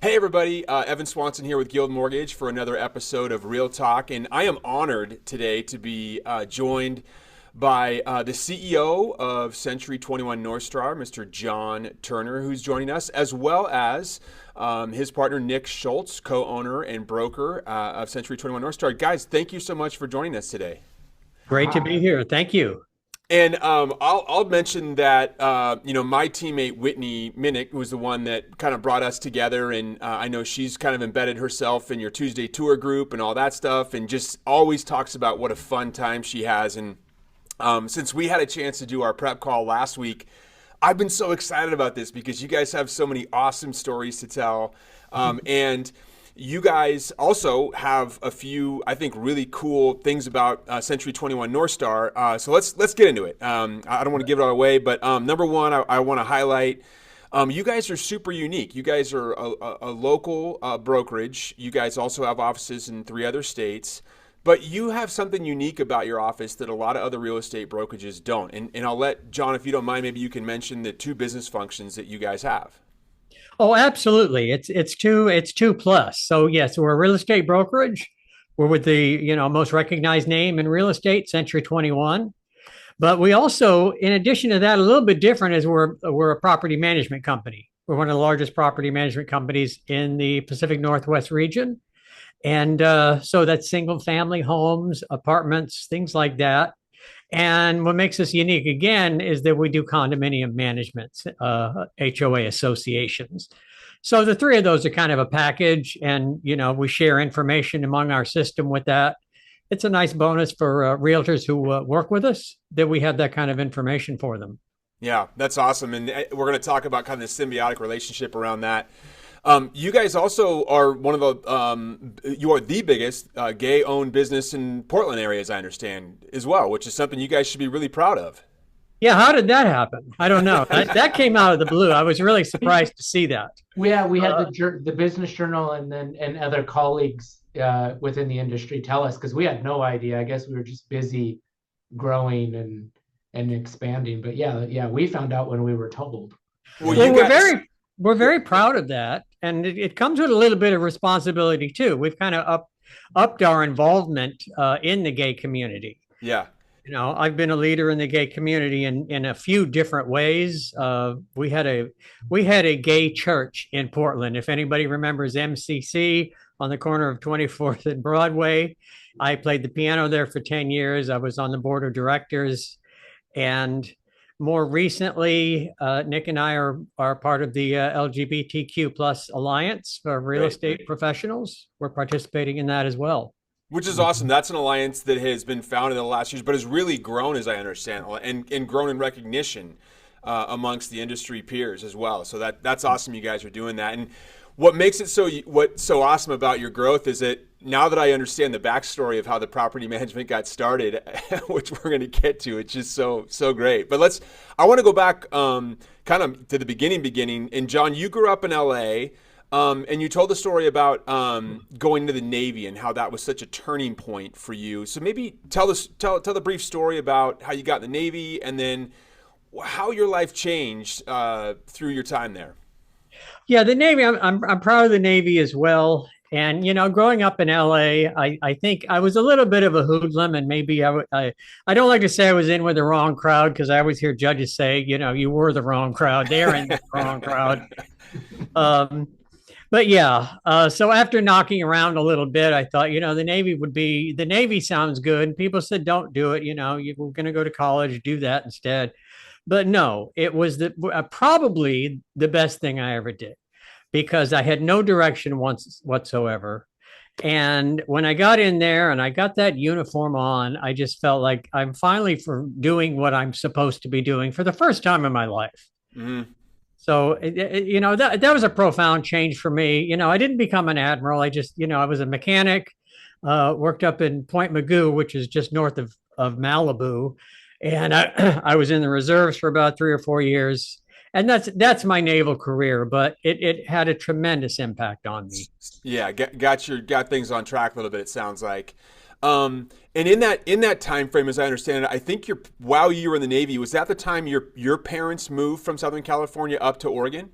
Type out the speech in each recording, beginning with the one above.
Hey everybody, Evan Swanson here with Guild Mortgage for another episode of Real Talk, and I am honored today to be joined by the CEO of Century 21 Northstar, Mr. John Turner, who's joining us, as well as his partner Nick Schultz, co-owner and broker of Century 21 Northstar. Guys, thank you so much for joining us today. Great to be here. Thank you. And I'll mention that my teammate Whitney Minnick was the one that kind of brought us together, and I know she's kind of embedded herself in your Tuesday tour group and all that stuff, and just always talks about what a fun time she has. And since we had a chance to do our prep call last week, I've been so excited about this because you guys have so many awesome stories to tell, and you guys also have a few, I think, really cool things about Century 21 Northstar. So let's get into it. I don't want to give it all away, but number one, I want to highlight you guys are super unique. You guys are a local brokerage. You guys also have offices in 3 other states, but you have something unique about your office that a lot of other real estate brokerages don't. And I'll let John, if you don't mind, maybe you can mention the 2 business functions that you guys have. Oh, absolutely. It's two plus. So yes, we're a real estate brokerage. We're with the most recognized name in real estate, Century 21. But we also, in addition to that, a little bit different is we're a property management company. We're one of the largest property management companies in the Pacific Northwest region, and so that's single family homes, apartments, things like that. And what makes us unique again is that we do condominium management, HOA associations. So the 3 of those are kind of a package, and we share information among our system with that. It's a nice bonus for realtors who work with us that we have that kind of information for them. Yeah, that's awesome. And we're going to talk about kind of the symbiotic relationship around that. You guys also are one of you are the biggest gay-owned business in Portland area, as I understand, as well, which is something you guys should be really proud of. Yeah, how did that happen? I don't know. That came out of the blue. I was really surprised to see that. We had the business journal and other colleagues within the industry tell us, because we had no idea. I guess we were just busy growing and expanding. But yeah, we found out when we were told. Well, we're very proud of that, and it comes with a little bit of responsibility too. We've kind of upped our involvement in the gay community. Yeah. I've been a leader in the gay community in a few different ways. We had a gay church in Portland. If anybody remembers MCC on the corner of 24th and Broadway, I played the piano there for 10 years. I was on the board of directors, and more recently, Nick and I are part of the LGBTQ plus Alliance for Real Estate Professionals. We're participating in that as well. Which is awesome. That's an alliance that has been founded in the last years, but has really grown, as I understand, and grown in recognition amongst the industry peers as well. So that's awesome. You guys are doing that. And what makes it what's so awesome about your growth is that now that I understand the backstory of how the property management got started, which we're going to get to, it's just so great. But I want to go back kind of to the beginning. And John, you grew up in LA. And you told the story about going to the Navy and how that was such a turning point for you. So maybe tell the brief story about how you got in the Navy, and then how your life changed through your time there. Yeah, the Navy. I'm proud of the Navy as well. And growing up in LA, I think I was a little bit of a hoodlum, and maybe I don't like to say I was in with the wrong crowd, because I always hear judges say, you were the wrong crowd. They're in the wrong crowd. But yeah, so after knocking around a little bit, I thought, the Navy sounds good. And people said, don't do it. You're going to go to college, do that instead. But no, it was probably the best thing I ever did, because I had no direction whatsoever. And when I got in there and I got that uniform on, I just felt like I'm finally doing what I'm supposed to be doing for the first time in my life. Mm-hmm. So, that was a profound change for me. I didn't become an admiral. I just, I was a mechanic, worked up in Point Mugu, which is just north of Malibu. And I was in the reserves for about 3 or 4 years. And that's my naval career, but it had a tremendous impact on me. Yeah, got things on track a little bit, it sounds like. And in that time frame, as I understand it, I think while you were in the Navy, was that the time your parents moved from Southern California up to Oregon?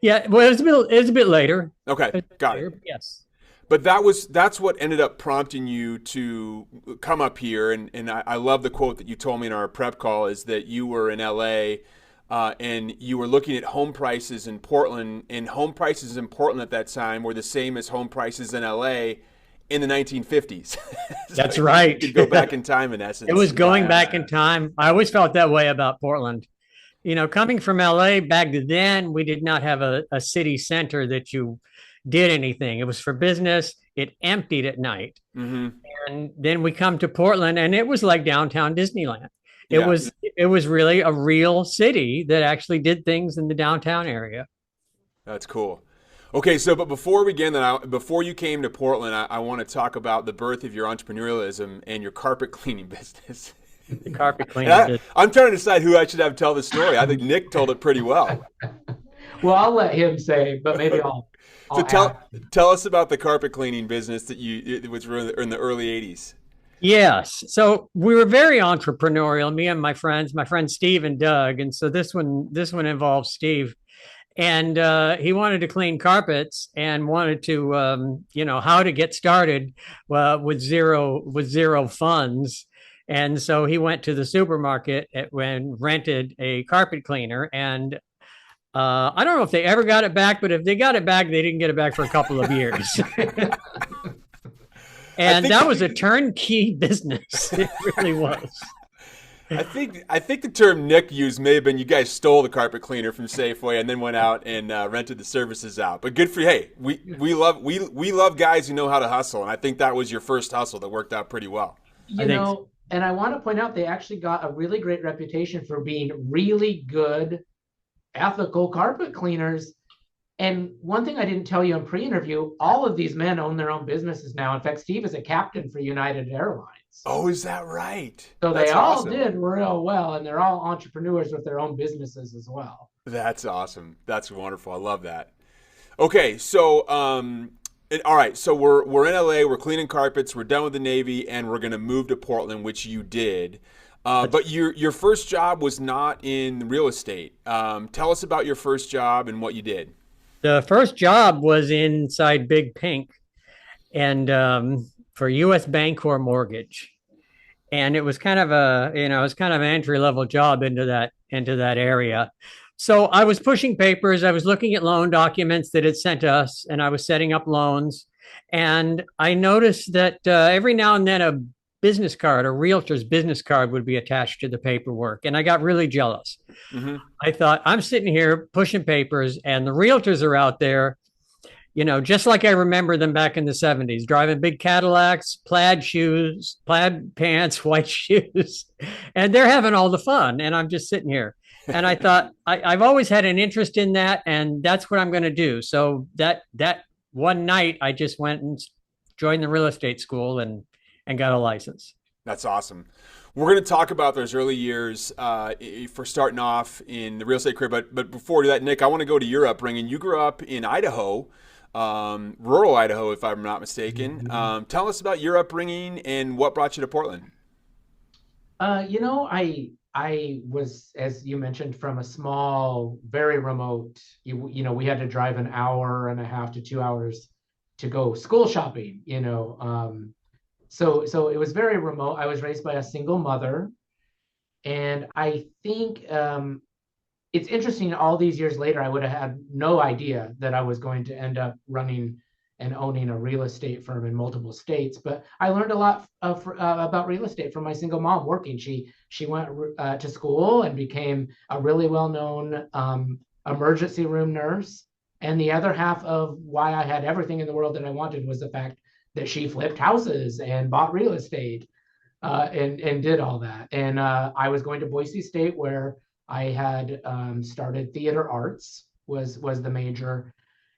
Yeah, well, it was a bit later. Okay, It was got it. later, but yes. But that's what ended up prompting you to come up here, and I love the quote that you told me in our prep call is that you were in LA and you were looking at home prices in Portland, and home prices in Portland at that time were the same as home prices in LA in the 1950s. So That's you right. could go back in time in It essence was and buy going a back house. in time. I always felt that way about Portland. Coming from LA back then, we did not have a city center that you did anything. It was for business. It emptied at night. Mm-hmm. And then we come to Portland and it was like downtown Disneyland. It Yeah, was it was really a real city that actually did things in the downtown area. that's cool. Okay, so but before we begin, before you came to Portland, I want to talk about the birth of your entrepreneurialism and your carpet cleaning business. The carpet And cleaning business. I'm trying to decide who I should have tell the story. I think Nick told it pretty well. Well, I'll let him say, but maybe So I'll add. tell us about the carpet cleaning business that it was in the early '80s. Yes. So we were very entrepreneurial, me and my friends Steve and Doug. And so this one involves Steve. And he wanted to clean carpets and wanted to how to get started with zero funds. And so he went to the supermarket when rented a carpet cleaner. And I don't know if they ever got it back, but if they got it back, they didn't get it back for a couple of years. I And think that was a turnkey business. It really was. I think the term Nick used may have been you guys stole the carpet cleaner from Safeway and then went out and rented the services out. But good for you. Hey, we love guys who know how to hustle, and I think that was your first hustle that worked out pretty well. I You think so. know, and I want to point out they actually got a really great reputation for being really good, ethical carpet cleaners. And one thing I didn't tell you in pre-interview, all of these men own their own businesses now. In fact, Steve is a captain for United Airlines. Oh, is that right? So they That's all awesome. did real well, and they're all entrepreneurs with their own businesses as well. That's awesome. That's wonderful. I love that. Okay, so all right, so we're in LA, we're cleaning carpets, we're done with the Navy, and we're gonna move to Portland, which you did. But your first job was not in real estate. Tell us about your first job and what you did. The first job was inside Big Pink and for US Bancorp Mortgage. And it was kind of an entry level job into that area. So I was pushing papers, I was looking at loan documents that it sent us, and I was setting up loans. And I noticed that every now and then a business card, a realtor's business card would be attached to the paperwork. And I got really jealous. Hmm. I thought, I'm sitting here pushing papers, and the realtors are out there, just like I remember them back in the 70s, driving big Cadillacs, plaid shoes, plaid pants, white shoes, and they're having all the fun. And I'm just sitting here. And I thought, I've always had an interest in that, and that's what I'm going to do. So that one night, I just went and joined the real estate school and got a license. That's awesome. We're going to talk about those early years for starting off in the real estate career. But before that, Nick, I want to go to your upbringing. You grew up in Idaho, rural Idaho, if I'm not mistaken. Tell us about your upbringing and what brought you to Portland. I was, as you mentioned, from a small, very remote. We had to drive an hour and a half to 2 hours to go school shopping. So it was very remote. I was raised by a single mother, and I think it's interesting. All these years later, I would have had no idea that I was going to end up running and owning a real estate firm in multiple states. But I learned a lot about real estate from my single mom working. She went to school and became a really well-known emergency room nurse. And the other half of why I had everything in the world that I wanted was the fact that she flipped houses and bought real estate and did all that. And I was going to Boise State, where I had started theater arts was the major,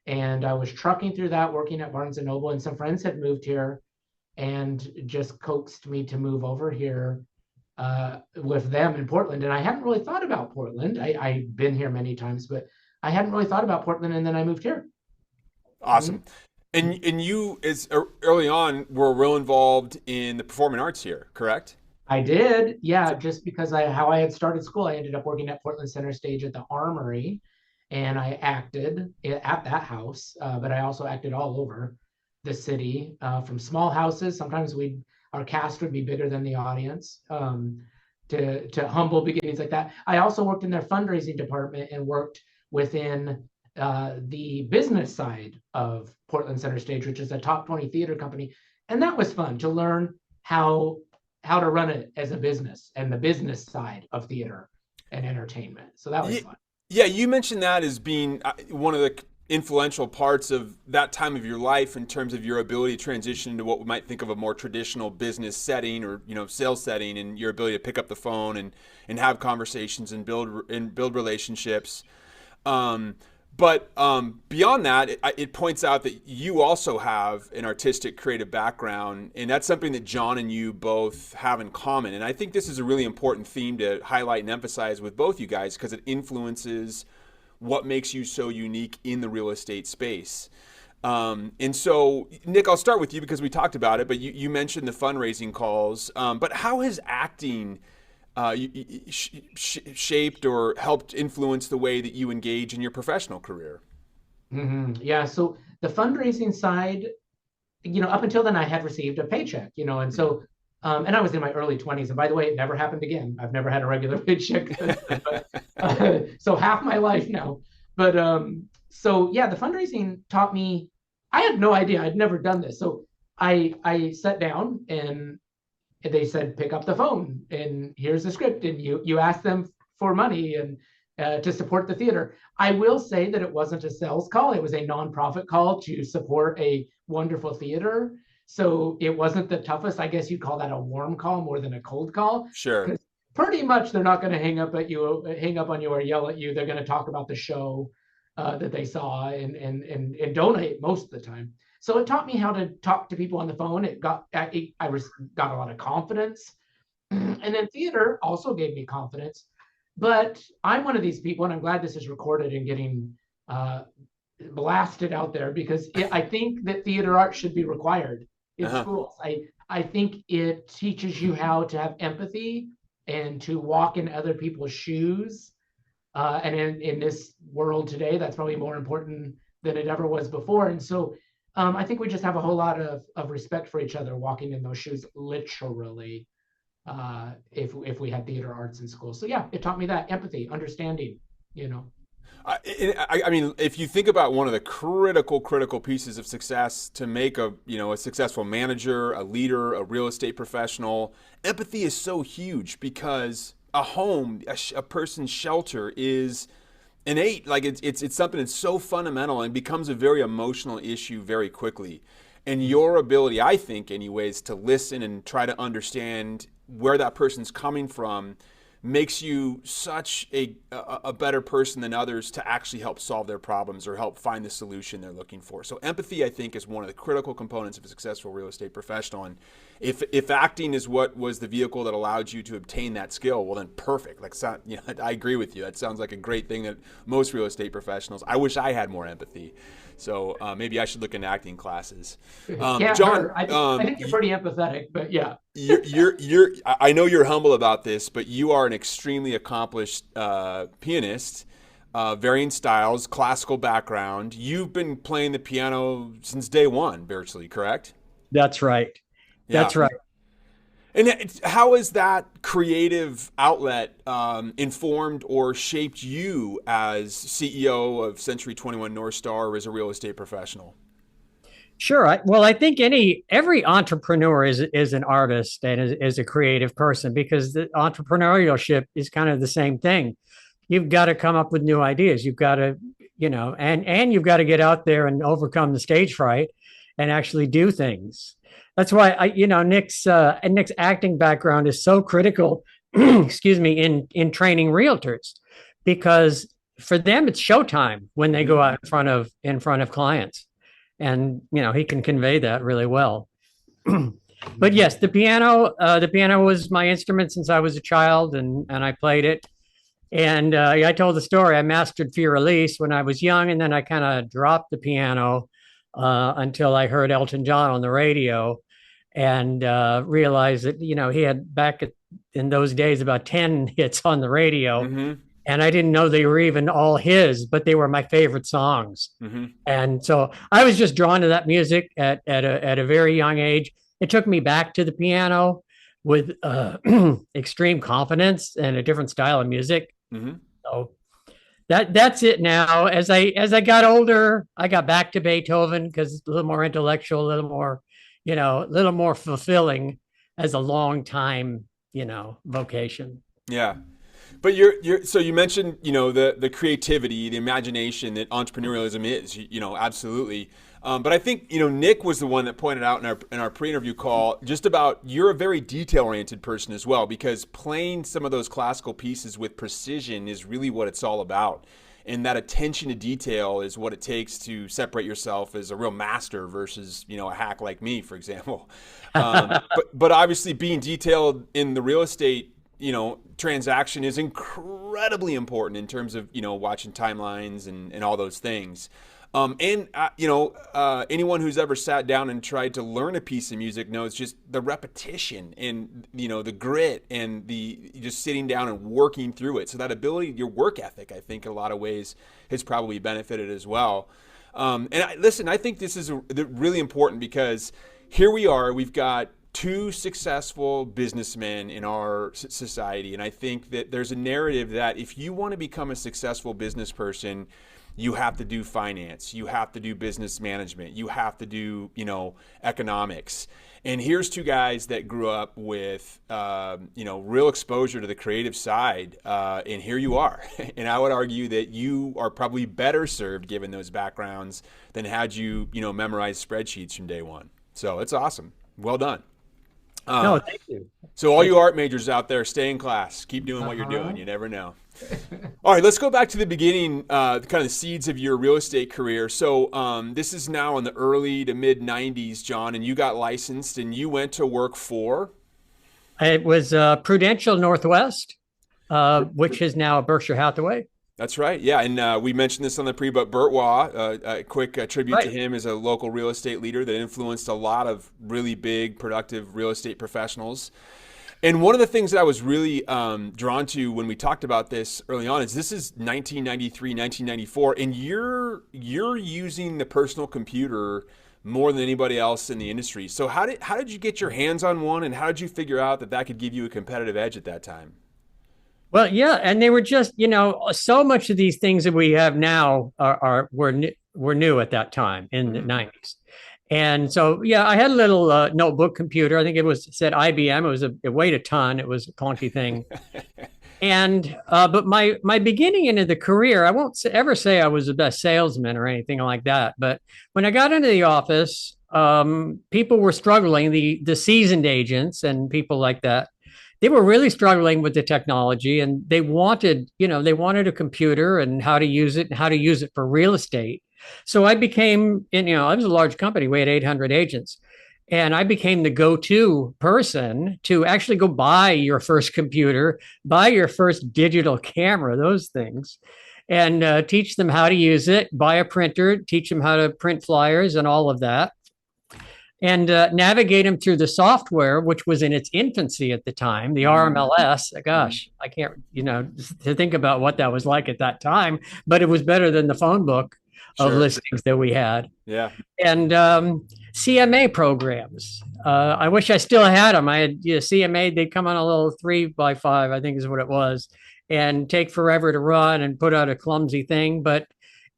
and I was trucking through that, working at Barnes and Noble, and some friends had moved here and just coaxed me to move over here with them in Portland. And I hadn't really thought about Portland. I'd been here many times, but I hadn't really thought about Portland, and then I moved here. Mhm. Awesome. And you, as early on, were real involved in the performing arts here, correct? I did, yeah, just because how I had started school, I ended up working at Portland Center Stage at the Armory. and I acted at that house, but I also acted all over the city, from small houses. Sometimes our cast would be bigger than the audience, to humble beginnings like that. I also worked in their fundraising department and worked within the business side of Portland Center Stage, which is a top 20 theater company. And that was fun to learn how to run it as a business and the business side of theater and entertainment. So that was fun. Yeah, you mentioned that as being one of the influential parts of that time of your life in terms of your ability to transition into what we might think of a more traditional business setting or sales setting, and your ability to pick up the phone and have conversations and build relationships. But beyond that, it points out that you also have an artistic creative background, and that's something that John and you both have in common. And I think this is a really important theme to highlight and emphasize with both you guys, because it influences what makes you so unique in the real estate space. And so, Nick, I'll start with you because we talked about it, but you mentioned the fundraising calls. But how has acting shaped or helped influence the way that you engage in your professional career? Mm-hmm. Yeah. So the fundraising side, up until then I had received a paycheck, and so, and I was in my early 20s. And by the way, it never happened again. I've never had a regular paycheck. So half my life now. But so yeah, the fundraising taught me, I had no idea. I'd never done this. So I sat down and they said, pick up the phone and here's the script. And you ask them for money and to support the theater. I will say that it wasn't a sales call. It was a nonprofit call to support a wonderful theater. So it wasn't the toughest. I guess you'd call that a warm call more than a cold call. Sure. Pretty much they're not going to hang up on you or yell at you. They're going to talk about the show that they saw and donate most of the time. So it taught me how to talk to people on the phone. I got a lot of confidence. And then theater also gave me confidence. But I'm one of these people, and I'm glad this is recorded and getting blasted out there, because I think that theater art should be required in schools. I think it teaches you how to have empathy and to walk in other people's shoes. And in this world today, that's probably more important than it ever was before. And so I think we just have a whole lot of respect for each other walking in those shoes, literally, if we had theater arts in school. So yeah, it taught me that empathy, understanding, I mean, if you think about one of the critical pieces of success to make a successful manager, a leader, a real estate professional, empathy is so huge, because a home, a person's shelter is innate. Like it's something that's so fundamental and becomes a very emotional issue very quickly. And your ability, I think anyways, to listen and try to understand where that person's coming from makes you such a better person than others to actually help solve their problems or help find the solution they're looking for. So empathy, I think, is one of the critical components of a successful real estate professional. And if acting is what was the vehicle that allowed you to obtain that skill, well then perfect. I agree with you. That sounds like a great thing that most real estate professionals. I wish I had more empathy. So maybe I should look into acting classes. John, I think you're pretty empathetic, but yeah. I know you're humble about this, but you are an extremely accomplished pianist, varying styles, classical background. You've been playing the piano since day one, virtually, correct? That's right. Yeah. That's right. And how has that creative outlet informed or shaped you as CEO of Century 21 Northstar or as a real estate professional? Sure. I think every entrepreneur is an artist and is a creative person, because the entrepreneurship is kind of the same thing. You've got to come up with new ideas. You've got to, and you've got to get out there and overcome the stage fright and actually do things. That's why Nick's acting background is so critical, excuse me, in training realtors, because for them it's showtime when they go out in front of clients, and he can convey that really well. But yes, the piano was my instrument since I was a child, and I played it. And I told the story. I mastered Fear Release when I was young, and then I kind of dropped the piano until I heard Elton John on the radio, and realized that he had back in those days about 10 hits on the radio. Mm-hmm. and I didn't know they were even all his, but they were my favorite songs. And so I was just drawn to that music at a very young age. It took me back to the piano with extreme confidence and a different style of music. So that's it now. As I got older, I got back to Beethoven because it's a little more intellectual, a little more, a little more fulfilling as a long time, vocation. Yeah. But you're so you mentioned, the creativity, the imagination that entrepreneurialism is, absolutely. But I think, Nick was the one that pointed out in our pre-interview call just about you're a very detail-oriented person as well, because playing some of those classical pieces with precision is really what it's all about. And that attention to detail is what it takes to separate yourself as a real master versus, a hack like me, for example. But obviously being detailed in the real estate transaction is incredibly important in terms of, watching timelines and all those things. Anyone who's ever sat down and tried to learn a piece of music knows just the repetition and, the grit and the just sitting down and working through it. So that ability, your work ethic, I think in a lot of ways has probably benefited as well. I think this is really important because here we are, we've got two successful businessmen in our society. And I think that there's a narrative that if you want to become a successful business person, you have to do finance, you have to do business management, you have to do, economics. And here's two guys that grew up with, real exposure to the creative side. And here you are. And I would argue that you are probably better served given those backgrounds than had you, memorize spreadsheets from day one. So it's awesome. Well done. No, thank you. So all you art majors out there, stay in class. Keep doing what you're doing. You never know. All right, let's go back to the beginning, kind of the seeds of your real estate career. So this is now in the early to mid 90s, John, and you got licensed and you went to work for? It was Prudential Northwest, which is now Berkshire Hathaway. That's right. Yeah. And we mentioned this on the pre, but Burt Waugh, a quick tribute to him as a local real estate leader that influenced a lot of really big, productive real estate professionals. And one of the things that I was really drawn to when we talked about this early on is this is 1993, 1994, and you're using the personal computer more than anybody else in the industry. So how did you get your hands on one, and how did you figure out that could give you a competitive edge at that time? Well, yeah, and they were just, so much of these things that we have now were new at that time in the 90s. And so, yeah, I had a little notebook computer. I think said IBM. It weighed a ton. It was a clunky thing. And but my beginning into the career, I won't ever say I was the best salesman or anything like that. But when I got into the office, people were struggling. The seasoned agents and people like that, they were really struggling with the technology, and they wanted a computer and how to use it and how to use it for real estate. So I became, I was a large company. We had 800 agents, and I became the go-to person to actually go buy your first computer, buy your first digital camera, those things, and teach them how to use it, buy a printer, teach them how to print flyers and all of that. And navigate them through the software, which was in its infancy at the time, the RMLS. Gosh, I can't, to think about what that was like at that time, but it was better than the phone book of listings that we had. Yeah. And CMA programs. I wish I still had them. I had CMA, they'd come on a little 3x5, I think is what it was, and take forever to run and put out a clumsy thing. But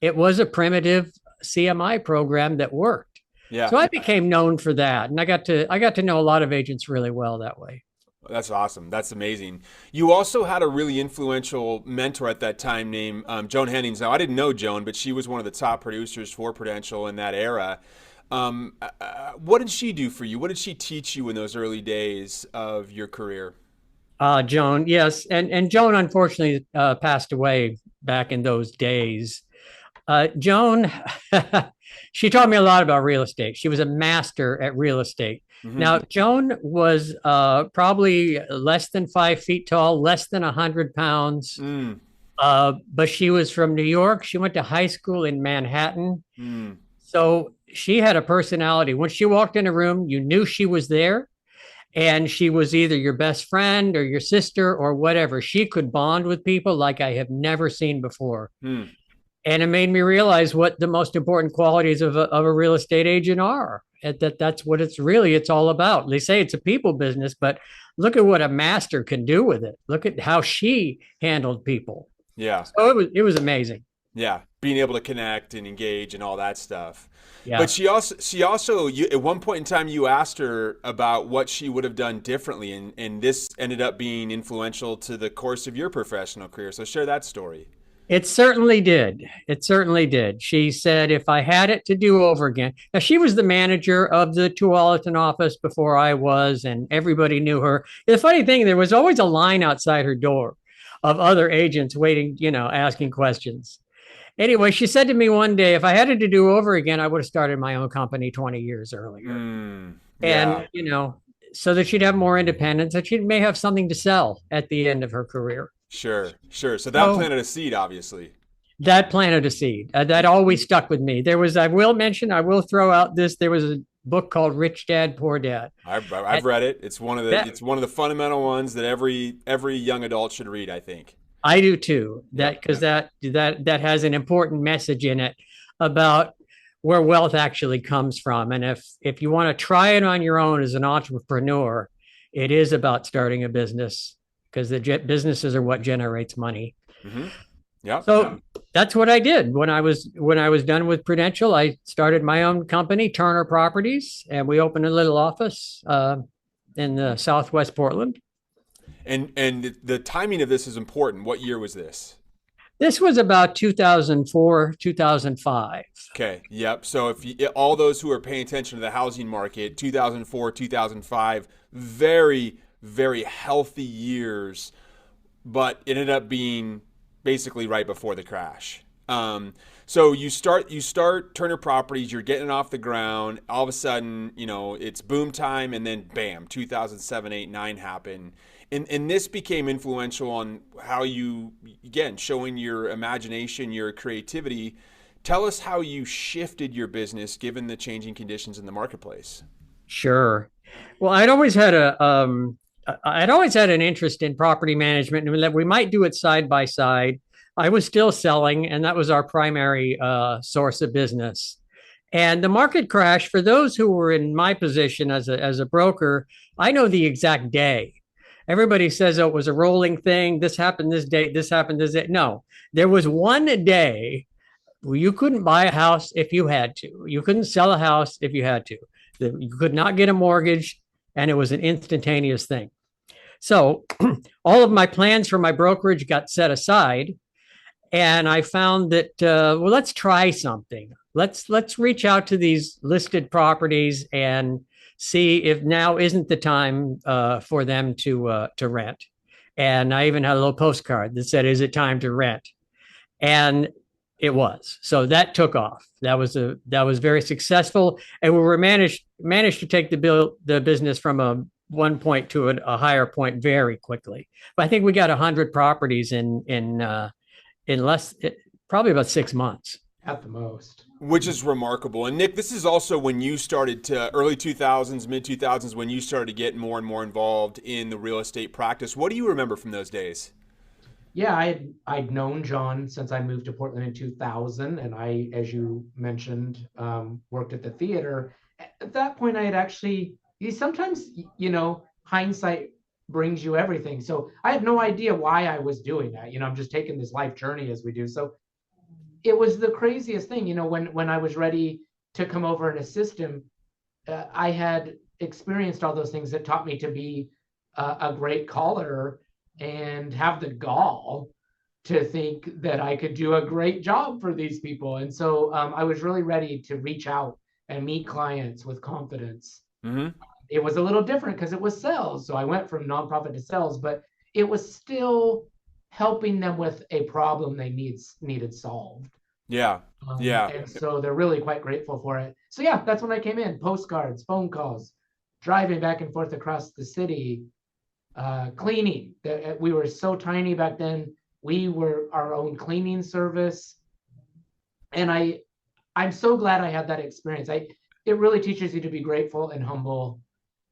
it was a primitive CMI program that worked. Yeah. So I became known for that, and I got to know a lot of agents really well that way. That's awesome. That's amazing. You also had a really influential mentor at that time named Joan Hennings. Now, I didn't know Joan, but she was one of the top producers for Prudential in that era. What did she do for you? What did she teach you in those early days of your career? Joan, yes, and Joan unfortunately passed away back in those days. Joan, she taught me a lot about real estate. She was a master at real estate. Mm-hmm. Now, Joan was probably less than 5 feet tall, less than 100 pounds. But she was from New York. She went to high school in Manhattan. So she had a personality. When she walked in a room, you knew she was there. And she was either your best friend or your sister or whatever. She could bond with people like I have never seen before. Hmm. And it made me realize what the most important qualities of a real estate agent are. That's what it's all about. They say it's a people business, but look at what a master can do with it. Look at how she handled people. Yeah. So it was amazing. Yeah. Being able to connect and engage and all that stuff. Yeah. But she also you, at one point in time you asked her about what she would have done differently, and this ended up being influential to the course of your professional career. So share that story. It certainly did. It certainly did. She said, if I had it to do over again. Now, she was the manager of the Tualatin office before I was, and everybody knew her. The funny thing, there was always a line outside her door of other agents waiting, asking questions. Anyway, she said to me one day, if I had it to do over again, I would have started my own company 20 years earlier. Yeah. And, so that she'd have more independence, that she may have something to sell at the end of her career. Sure. Sure. So that planted a seed, obviously. That planted a seed. That always stuck with me. I will throw out this. There was a book called Rich Dad, Poor Dad. I've read it. It's one of the fundamental ones that every young adult should read, I think. I do too. Because that has an important message in it about where wealth actually comes from. And if you want to try it on your own as an entrepreneur, it is about starting a business, because the businesses are what generates money. Mm-hmm. Yeah. So that's what I did when I was done with Prudential. I started my own company, Turner Properties, and we opened a little office in the Southwest Portland. And the timing of this is important. What year was this? This was about 2004, 2005. Okay. Yep. So all those who are paying attention to the housing market, 2004, 2005, very, very healthy years, but it ended up being basically right before the crash. So you start Turner Properties, you're getting it off the ground. All of a sudden, it's boom time, and then bam, 2007, 8, 9 happened. And this became influential on how you, again, showing your imagination, your creativity. Tell us how you shifted your business given the changing conditions in the marketplace. Sure. Well, I'd always had an interest in property management, and that we might do it side by side. I was still selling, and that was our primary source of business. And the market crash, for those who were in my position as a broker, I know the exact day. Everybody says, oh, it was a rolling thing. This happened this date. This happened this date. No, there was one day where you couldn't buy a house if you had to. You couldn't sell a house if you had to. You could not get a mortgage, and it was an instantaneous thing. So all of my plans for my brokerage got set aside, and I found that let's try something. Let's reach out to these listed properties and see if now isn't the time for them to rent. And I even had a little postcard that said, "Is it time to rent?" And it was. So that took off. That was very successful, and we were managed to take the business from a one point to a higher point very quickly. But I think we got 100 properties in less, probably about 6 months. At the most. Which is remarkable. And Nick, this is also when you started to early 2000s, mid 2000s, when you started to get more and more involved in the real estate practice. What do you remember from those days? Yeah, I'd known John since I moved to Portland in 2000, and I, as you mentioned, worked at the theater. At that point, I had actually, sometimes, hindsight brings you everything. So I had no idea why I was doing that. I'm just taking this life journey as we do. So it was the craziest thing, when I was ready to come over and assist him, I had experienced all those things that taught me to be a great caller and have the gall to think that I could do a great job for these people. And so I was really ready to reach out and meet clients with confidence. Mm-hmm. It was a little different because it was sales. So I went from nonprofit to sales, but it was still helping them with a problem they needed solved. Yeah. Yeah. And so they're really quite grateful for it. So yeah, that's when I came in. Postcards, phone calls, driving back and forth across the city, cleaning. We were so tiny back then. We were our own cleaning service. And I'm so glad I had that experience. It really teaches you to be grateful and humble.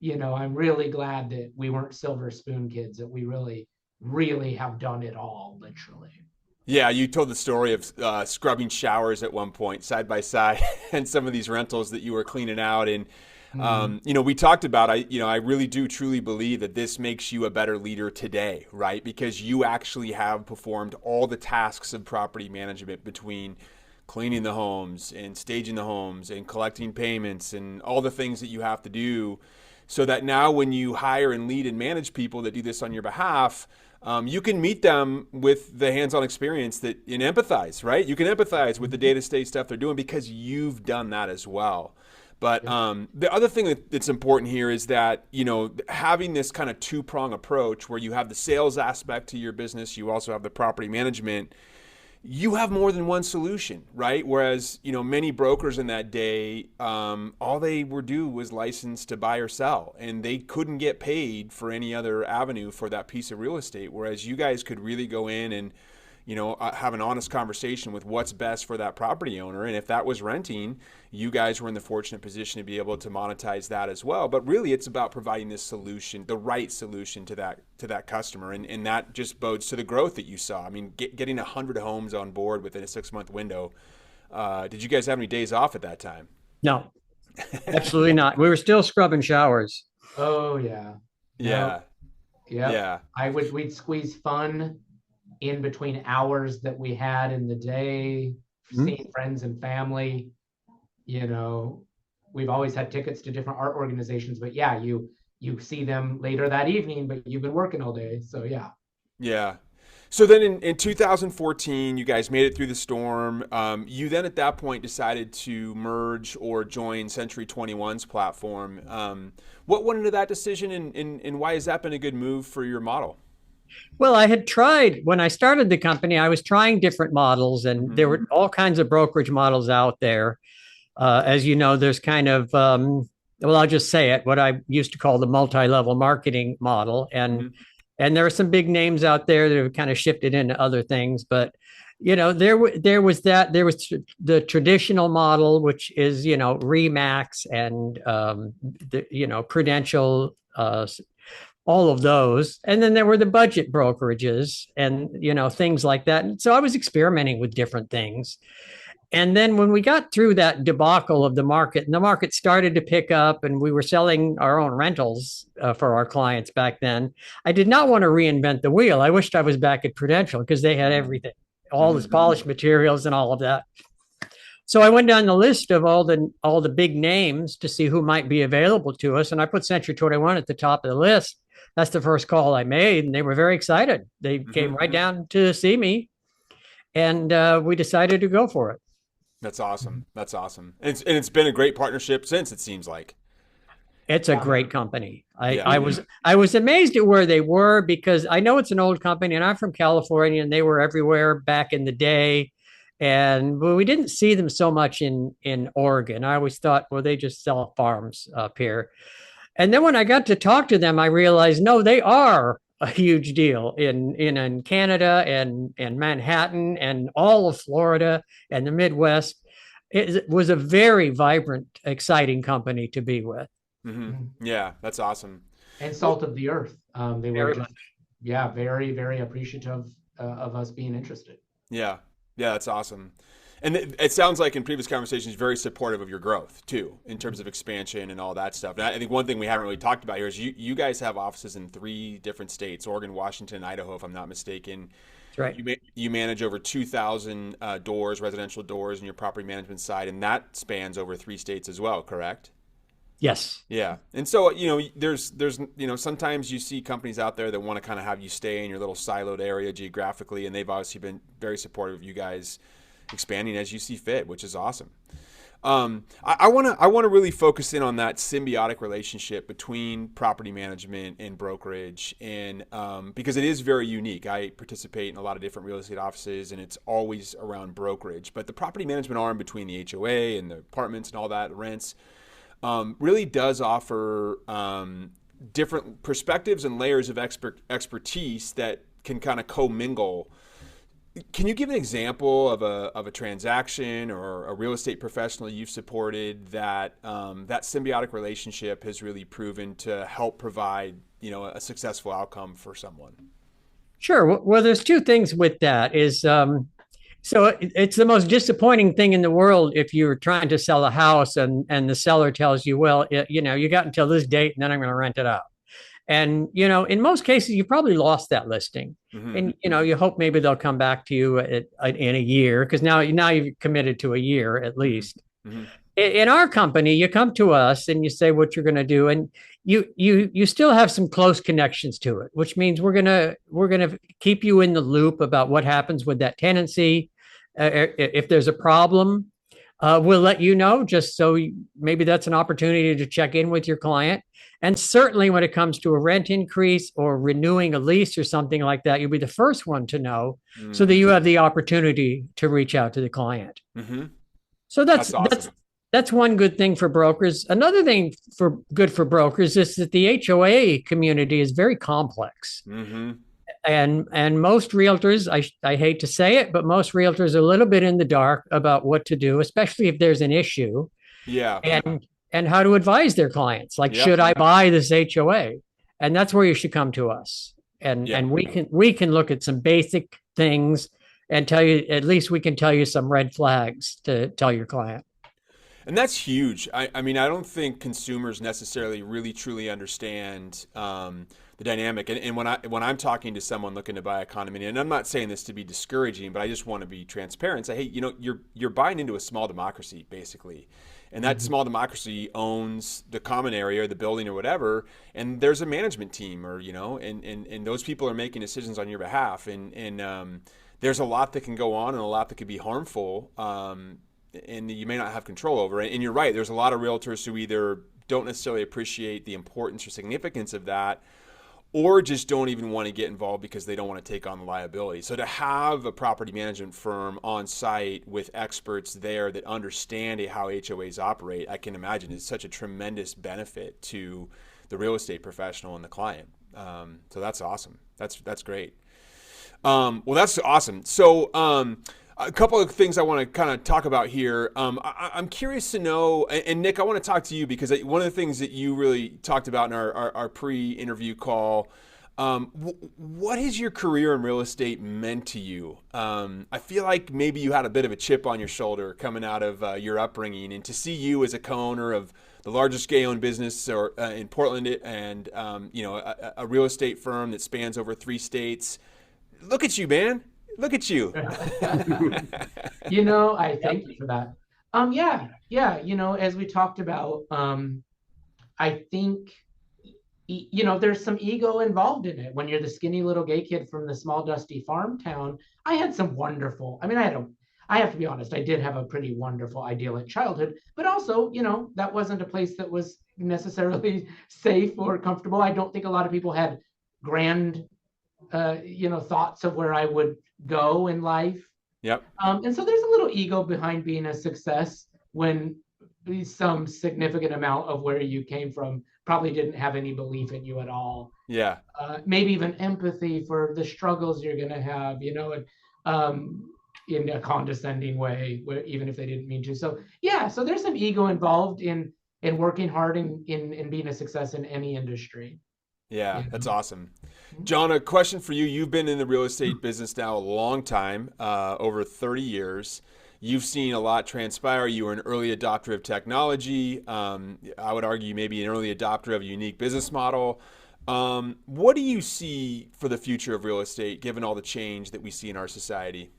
I'm really glad that we weren't silver spoon kids, that we really, really have done it all, literally. Yeah, you told the story of scrubbing showers at one point, side by side, and some of these rentals that you were cleaning out. And Mhm. we talked about, I really do truly believe that this makes you a better leader today, right? Because you actually have performed all the tasks of property management between cleaning the homes and staging the homes and collecting payments and all the things that you have to do, so that now when you hire and lead and manage people that do this on your behalf, you can meet them with the hands-on experience and empathize, right? You can empathize with the day-to-day stuff they're doing because you've done that as well. But the other thing that's important here is that, having this kind of two-prong approach where you have the sales aspect to your business, you also have the property management, you have more than one solution, right? Whereas, many brokers in that day, all they were do was licensed to buy or sell, and they couldn't get paid for any other avenue for that piece of real estate. Whereas you guys could really go in and, have an honest conversation with what's best for that property owner. And if that was renting, you guys were in the fortunate position to be able to monetize that as well. But really, it's about providing this solution, the right solution to that customer. And that just bodes to the growth that you saw. I mean, getting 100 homes on board within a 6-month window. Did you guys have any days off at that time? No, absolutely not. We were still scrubbing showers. Oh yeah. Yeah. No. Yep. Yeah. We'd squeeze fun in between hours that we had in the day, seeing friends and family. We've always had tickets to different art organizations, but yeah, you see them later that evening, but you've been working all day. So yeah. Yeah. So then in 2014, you guys made it through the storm. You then at that point decided to merge or join Century 21's platform. What went into that decision, and why has that been a good move for your model? Well, I had tried when I started the company, I was trying different models, and there were all kinds of brokerage models out there. As you know, there's kind of, well, I'll just say it, what I used to call the multi-level marketing model. And there are some big names out there that have kind of shifted into other things. But, there was the traditional model, which is, Remax and, Prudential, all of those. And then there were the budget brokerages and, things like that. And so I was experimenting with different things. And then when we got through that debacle of the market, and the market started to pick up, and we were selling our own rentals for our clients back then, I did not want to reinvent the wheel. I wished I was back at Prudential because they had everything, all this polished materials and all of that. So I went down the list of all the big names to see who might be available to us, and I put Century 21 at the top of the list. That's the first call I made, and they were very excited. They came right down to see me, and we decided to go for it. That's awesome. That's awesome. And it's been a great partnership since, it seems like. It's a great company. I was amazed at where they were, because I know it's an old company, and I'm from California, and they were everywhere back in the day. And we didn't see them so much in Oregon. I always thought, well, they just sell farms up here. And then when I got to talk to them, I realized, no, they are a huge deal in Canada and Manhattan and all of Florida and the Midwest. It was a very vibrant, exciting company to be with. Yeah, that's awesome. And salt of the earth. They were Very much. very, very appreciative of us being interested. Yeah, that's awesome. And it sounds like in previous conversations, very supportive of your growth too, in terms of expansion and all that stuff. And I think one thing we haven't really talked about here is you guys have offices in 3 different states: Oregon, Washington, and Idaho, if I'm not mistaken. That's right. You manage over 2,000 doors, residential doors, in your property management side, and that spans over 3 states as well, correct? Yes. Yeah. And so, there's sometimes you see companies out there that want to kind of have you stay in your little siloed area geographically, and they've obviously been very supportive of you guys expanding as you see fit, which is awesome. I want to really focus in on that symbiotic relationship between property management and brokerage, and because it is very unique. I participate in a lot of different real estate offices, and it's always around brokerage. But the property management arm between the HOA and the apartments and all that, rents, really does offer different perspectives and layers of expertise that can kind of commingle Can you give an example of a transaction or a real estate professional you've supported that that symbiotic relationship has really proven to help provide, a successful outcome for someone? Sure. Well, there's two things with that. It's the most disappointing thing in the world if you're trying to sell a house and the seller tells you, well, you got until this date and then I'm going to rent it out. And, in most cases, you probably lost that listing. Mm-hmm. And, you hope maybe they'll come back to you in a year, because now you've committed to a year at least. Mm-hmm. In our company, you come to us and you say what you're going to do, and you still have some close connections to it, which means we're gonna keep you in the loop about what happens with that tenancy. If there's a problem, we'll let you know, just so maybe that's an opportunity to check in with your client. And certainly when it comes to a rent increase or renewing a lease or something like that, you'll be the first one to know, so that you have the opportunity to reach out to the client. Mm-hmm. So That's awesome. that's one good thing for brokers. Another thing good for brokers is that the HOA community is very complex. Mm-hmm. And most realtors, I hate to say it, but most realtors are a little bit in the dark about what to do, especially if there's an issue. Yeah. And how to advise their clients. Like, Yep. should I buy this HOA? And that's where you should come to us. And we can look at some basic things and tell you, at least we can tell you some red flags to tell your client. And that's huge. I mean, I don't think consumers necessarily really truly understand the dynamic. And when I'm talking to someone looking to buy a condominium, and I'm not saying this to be discouraging, but I just want to be transparent. Say, hey, you're buying into a small democracy basically, and that small democracy owns the common area or the building or whatever. And there's a management team, or and those people are making decisions on your behalf. And there's a lot that can go on and a lot that could be harmful. And you may not have control over it. And you're right, there's a lot of realtors who either don't necessarily appreciate the importance or significance of that, or just don't even want to get involved because they don't want to take on the liability. So to have a property management firm on site with experts there that understand how HOAs operate, I can imagine is such a tremendous benefit to the real estate professional and the client. So that's awesome. That's great. Well, that's awesome. So a couple of things I want to kind of talk about here. I'm curious to know, and Nick, I want to talk to you because one of the things that you really talked about in our pre-interview call, what has your career in real estate meant to you? I feel like maybe you had a bit of a chip on your shoulder coming out of your upbringing, and to see you as a co-owner of the largest gay-owned business in Portland, and a real estate firm that spans over 3 states. Look at you, man. Look at you. I thank you for that. Yeah. As we talked about, I think, there's some ego involved in it. When you're the skinny little gay kid from the small, dusty farm town, I had some wonderful, I have to be honest, I did have a pretty wonderful, idyllic childhood, but also, that wasn't a place that was necessarily safe or comfortable. I don't think a lot of people had grand thoughts of where I would go in life. Yep. And so there's a little ego behind being a success when some significant amount of where you came from probably didn't have any belief in you at all. Yeah. Maybe even empathy for the struggles you're going to have, in a condescending way, even if they didn't mean to. So yeah, so there's some ego involved in working hard in being a success in any industry. Yeah, that's awesome. John, a question for you. You've been in the real estate business now a long time, over 30 years. You've seen a lot transpire. You were an early adopter of technology. I would argue maybe an early adopter of a unique business model. What do you see for the future of real estate, given all the change that we see in our society?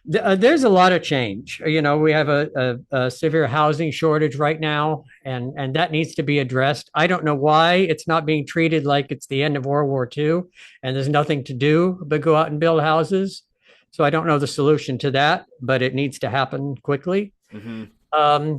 There's a lot of change. We have a severe housing shortage right now, and that needs to be addressed. I don't know why it's not being treated like it's the end of World War II and there's nothing to do but go out and build houses. So I don't know the solution to that, but it needs to happen quickly. Mm-hmm.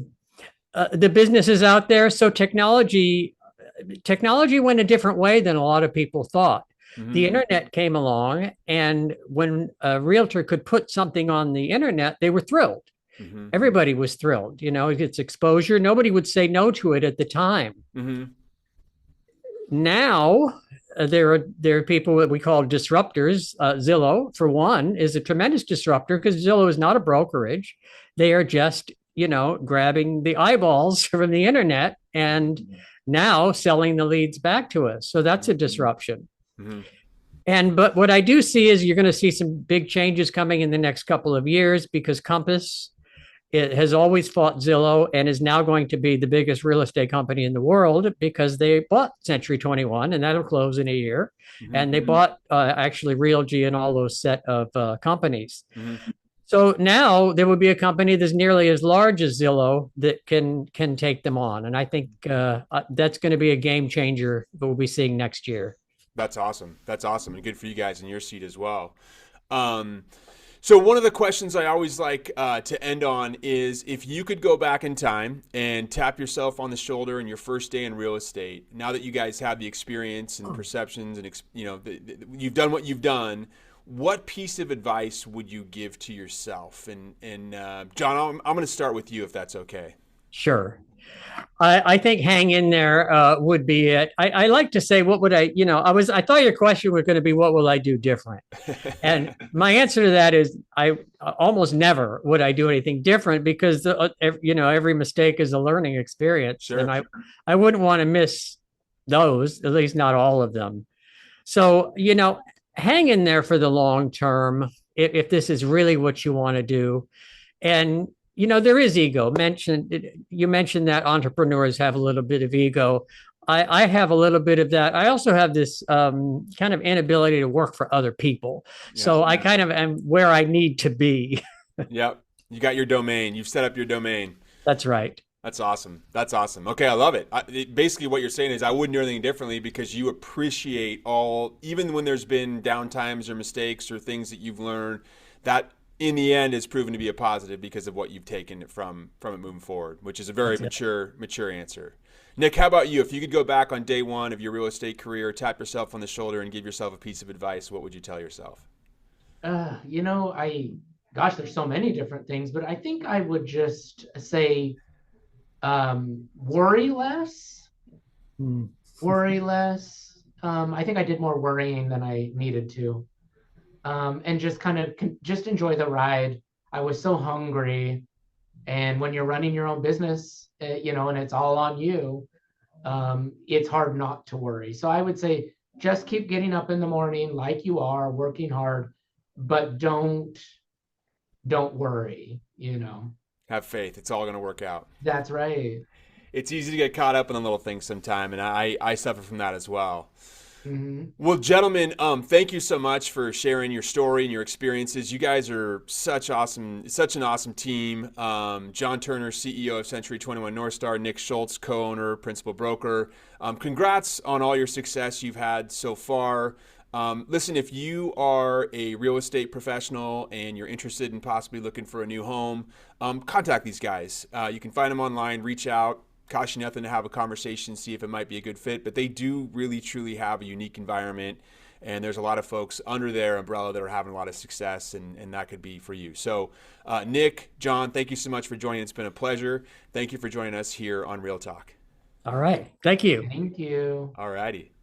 The business is out there. So technology went a different way than a lot of people thought. Mm-hmm. The internet came along, and when a realtor could put something on the internet, they were thrilled. Mm-hmm. Everybody was thrilled. It gets exposure. Nobody would say no to it at the time. Mm-hmm. Now, there are people that we call disruptors. Zillow, for one, is a tremendous disruptor because Zillow is not a brokerage. They are just, grabbing the eyeballs from the internet and now selling the leads back to us. So that's a disruption. Mm-hmm. But what I do see is you're going to see some big changes coming in the next couple of years because Compass, it has always fought Zillow and is now going to be the biggest real estate company in the world because they bought Century 21 and that'll close in a year. Mm-hmm. And they bought actually Realgy and all those set of companies. Mm-hmm. So now there will be a company that's nearly as large as Zillow that can take them on. And I think that's going to be a game changer that we'll be seeing next year. That's awesome. That's awesome. And good for you guys in your seat as well. So one of the questions I always like to end on is if you could go back in time and tap yourself on the shoulder in your first day in real estate, now that you guys have the experience and perceptions and you've done what you've done, what piece of advice would you give to yourself? And John, I'm going to start with you if that's okay. Sure. I think hang in there would be it. I like to say, what would I thought your question was going to be, what will I do different? And my answer to that is I almost never would I do anything different because, every mistake is a learning experience. Sure. And I wouldn't want to miss those, at least not all of them. So, hang in there for the long term if this is really what you want to do. And there is ego. You mentioned that entrepreneurs have a little bit of ego. I have a little bit of that. I also have this kind of inability to work for other people. Yes. So I kind of am where I need to be. Yep. You got your domain. You've set up your domain. That's right. That's awesome. That's awesome. Okay, I love it. Basically, what you're saying is I wouldn't do anything differently because you appreciate even when there's been downtimes or mistakes or things that you've learned, that in the end is proven to be a positive because of what you've taken from it moving forward, which is a very mature answer. Nick, how about you? If you could go back on day one of your real estate career, tap yourself on the shoulder and give yourself a piece of advice, what would you tell yourself? There's so many different things, but I think I would just say, worry less. Worry less. I think I did more worrying than I needed to. And just kind of just enjoy the ride. I was so hungry. And when you're running your own business, and it's all on you, it's hard not to worry. So I would say just keep getting up in the morning like you are, working hard, but don't worry, Have faith. It's all going to work out. That's right. It's easy to get caught up in the little things sometime, and I suffer from that as well. Mm-hmm. Well, gentlemen, thank you so much for sharing your story and your experiences. You guys are such an awesome team. John Turner, CEO of Century 21 Northstar, Nick Schultz, co-owner, principal broker. Congrats on all your success you've had so far. Listen, if you are a real estate professional and you're interested in possibly looking for a new home, contact these guys. You can find them online, reach out. Cost you nothing to have a conversation, see if it might be a good fit, but they do really truly have a unique environment, and there's a lot of folks under their umbrella that are having a lot of success, and that could be for you. So Nick, John, thank you so much for joining. It's been a pleasure. Thank you for joining us here on Real Talk. All right. Thank you. Thank you. All righty.